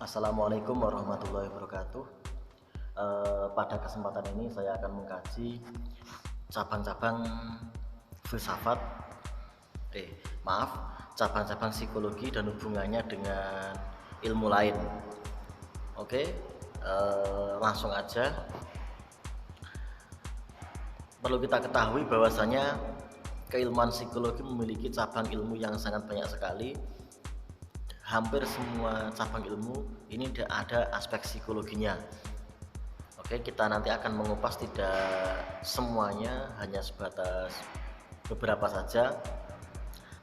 Assalamualaikum warahmatullahi wabarakatuh. Pada kesempatan ini saya akan mengkaji cabang-cabang filsafat, maaf, cabang-cabang psikologi dan hubungannya dengan ilmu lain. Oke, langsung aja. Perlu kita ketahui bahwasanya keilmuan psikologi memiliki cabang ilmu yang sangat banyak sekali. Hampir semua cabang ilmu ini ada aspek psikologinya. Oke, kita nanti akan mengupas tidak semuanya, hanya sebatas beberapa saja.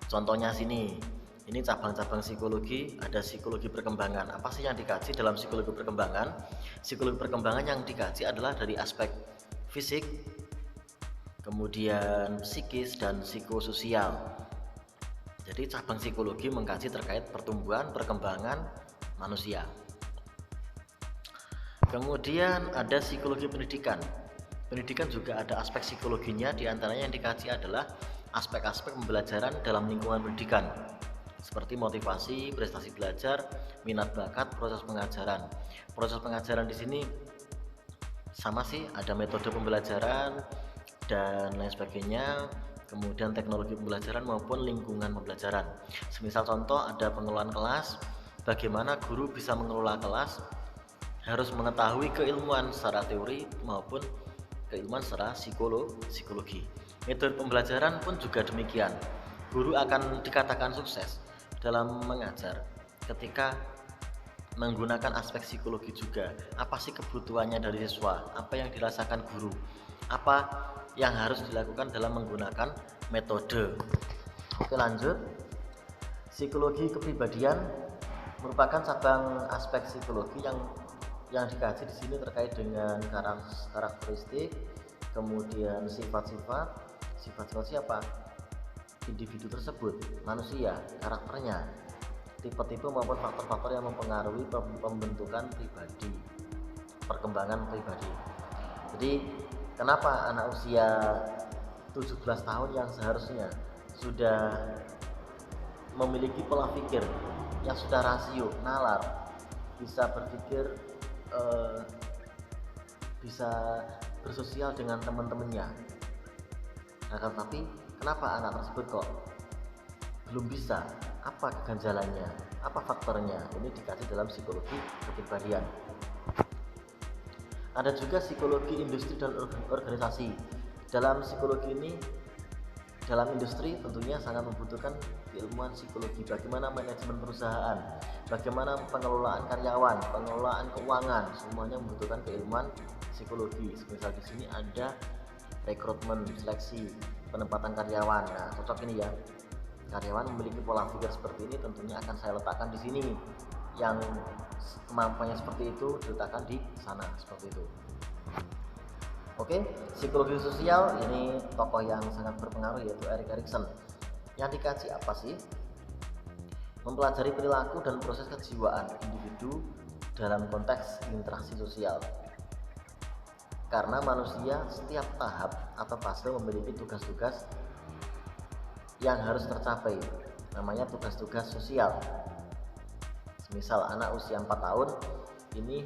Contohnya sini, ini cabang-cabang psikologi, ada psikologi perkembangan. Apa sih yang dikaji dalam psikologi perkembangan? Psikologi perkembangan yang dikaji adalah dari aspek fisik, kemudian psikis dan psikososial. Jadi cabang psikologi mengkaji terkait pertumbuhan, perkembangan manusia. Kemudian ada psikologi pendidikan. Pendidikan juga ada aspek psikologinya, diantaranya yang dikaji adalah aspek-aspek pembelajaran dalam lingkungan pendidikan, seperti motivasi, prestasi belajar, minat bakat, proses pengajaran. Proses pengajaran di sini sama sih, ada metode pembelajaran dan lain sebagainya. Kemudian teknologi pembelajaran maupun lingkungan pembelajaran. Semisal contoh ada pengelolaan kelas, bagaimana guru bisa mengelola kelas, harus mengetahui keilmuan secara teori maupun keilmuan secara psikologi. Metode pembelajaran pun juga demikian. Guru akan dikatakan sukses dalam mengajar ketika menggunakan aspek psikologi juga. Apa sih kebutuhannya dari siswa? Apa yang dirasakan guru? Apa yang harus dilakukan dalam menggunakan metode. Oke, lanjut. Psikologi kepribadian merupakan cabang aspek psikologi yang dikaji di sini terkait dengan karakteristik, kemudian sifat-sifat siapa? Individu tersebut, manusia, karakternya, tipe-tipe maupun faktor-faktor yang mempengaruhi pembentukan pribadi, perkembangan pribadi. Jadi kenapa anak usia 17 tahun yang seharusnya sudah memiliki pola pikir yang sudah rasio, nalar, bisa berpikir, bisa bersosial dengan teman-temannya. Nah, tapi kenapa anak tersebut kok belum bisa? Apa keganjalannya? Apa faktornya? Ini dikaji dalam psikologi kepribadian. Ada juga psikologi industri dan organisasi. Dalam psikologi ini, dalam industri tentunya sangat membutuhkan keilmuan psikologi. Bagaimana manajemen perusahaan, bagaimana pengelolaan karyawan, pengelolaan keuangan, semuanya membutuhkan keilmuan psikologi. Misal di sini ada rekrutmen, seleksi, penempatan karyawan. Nah, cocok ini ya. Karyawan memiliki pola pikir seperti ini, tentunya akan saya letakkan di sini. Yang kemampuannya seperti itu diletakkan di sana, seperti itu. Oke, psikologi sosial ini tokoh yang sangat berpengaruh yaitu Erik Erikson. Yang dikaji apa sih? Mempelajari perilaku dan proses kejiwaan individu dalam konteks interaksi sosial. Karena manusia setiap tahap atau fase memiliki tugas-tugas yang harus tercapai, namanya tugas-tugas sosial. Misal anak usia 4 tahun ini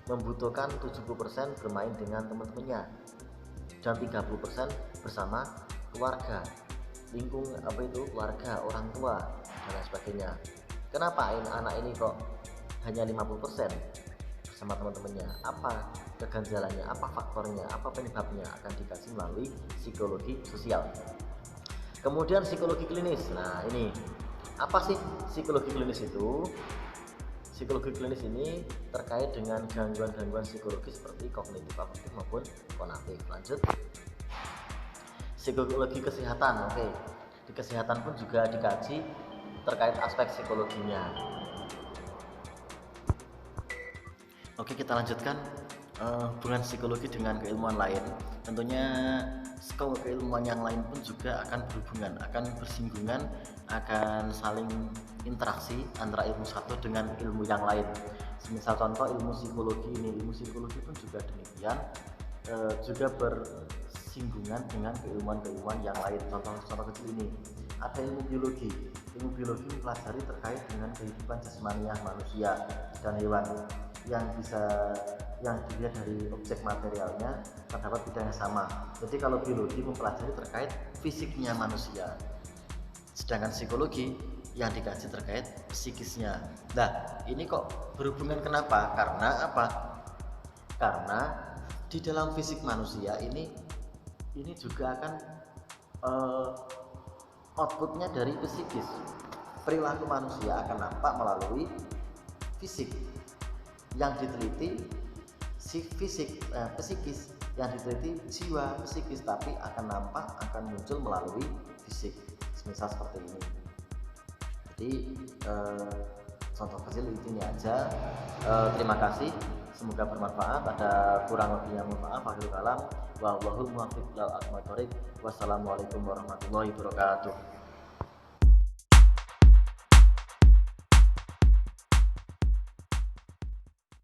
membutuhkan 70% bermain dengan teman-temannya dan 30% bersama keluarga, keluarga, orang tua dan lain sebagainya. Kenapa anak ini kok hanya 50% bersama teman-temannya? Apa keganjalannya? Apa faktornya? Apa penyebabnya? Akan dikaji melalui psikologi sosial. Kemudian psikologi klinis. Nah, ini apa sih psikologi klinis itu? Psikologi klinis ini terkait dengan gangguan-gangguan psikologi seperti kognitif, afektif maupun konatif. Lanjut. Psikologi kesehatan. Oke. Di kesehatan pun juga dikaji terkait aspek psikologinya. Oke, kita lanjutkan hubungan psikologi dengan keilmuan lain. Tentunya keilmuan yang lain pun juga akan berhubungan, akan bersinggungan, akan saling interaksi antara ilmu satu dengan ilmu yang lain. Semisal contoh ilmu psikologi ini, ilmu psikologi pun juga demikian, juga bersinggungan dengan keilmuan-keilmuan yang lain. Contoh kecil ini, ada ilmu biologi. Ilmu biologi mempelajari terkait dengan kehidupan jasmaniah manusia dan hewan yang dilihat dari objek materialnya terdapat bidang yang sama. Jadi kalau biologi mempelajari terkait fisiknya manusia, sedangkan psikologi yang dikaji terkait psikisnya. Nah, ini kok berhubungan, kenapa? Karena apa? Karena di dalam fisik manusia ini juga akan outputnya dari psikis. Perilaku manusia akan nampak melalui fisik. Yang diteliti si psikis, yang diteliti jiwa psikis, tapi akan muncul melalui fisik. Misal seperti ini. Jadi contoh kecil ini aja. Terima kasih, semoga bermanfaat. Ada kurang lebihnya mohon maaf. Akhirul kalam, wallahul muwaffiq ilal aqwamit thoriq. Wassalamualaikum warahmatullahi wabarakatuh.